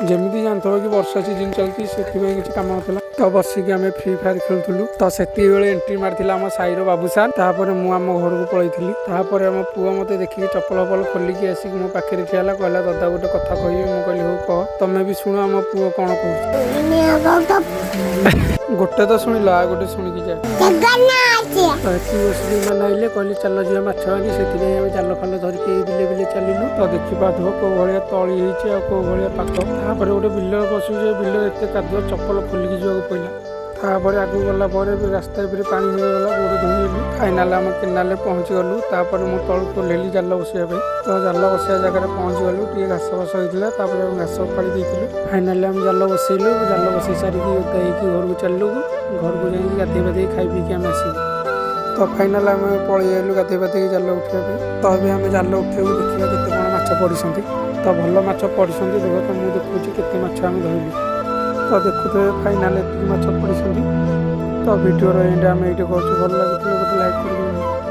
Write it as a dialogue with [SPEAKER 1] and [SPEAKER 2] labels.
[SPEAKER 1] जमी जानते कि वर्षा सीजन चलती से किसी कम होता तो बसिक आम फ्री फायर खेलुलु तो से एंट्री मारी आम साईर बाबूसान मुझे आम घर को पलैली आम पुआ मत देखिए चप्पल वप्पल खोलिकी आसिक मो पाखे ठिया कहला दादा गोटे कथा कह मुझे हूँ कह तुम भी शुण आम पुओ कौन कह गोटे तो शुणिल आ गोटे शुणिकी जाए नाइले कहली चल जी माछ मारी से जाल फाल धरिकी बिले बिले चलू तो देखा कौ भाया तली हो कौ भाया पाख गोटे बिल पशु बिल एत कादुआ चप्पल खोलिकी जावाक पड़ा आगू गला रास्ता पानी होगला गोड़ धोईली फाइनाल आम केनाल पहुँची गलु मुझे तल कोल्हेली जाल बसाई तो जाल बसा जगह पहुँची गलु टे घास फस होता घास उपाड़ी देलु फाइनाल आम जाल बसैलु जाल बसई सारिकी ओदा घर को चलू घर को जाइए गाधे पाधे खाई पीकी आम आसलु तो फाइनाल आम पलि आलु गाधे पाधे जाल उठाई तो अभी आम जाल उठेबू देखा केते कौन माछ पड़ी तो भल माछ पड़ी देख तो मुझे देखुची केते माछ आम धरलु तो देखुए फाइनाल एत माछ पड़ी तो भिडियो एंड आम ये भल लगे गोटे लाइक कर।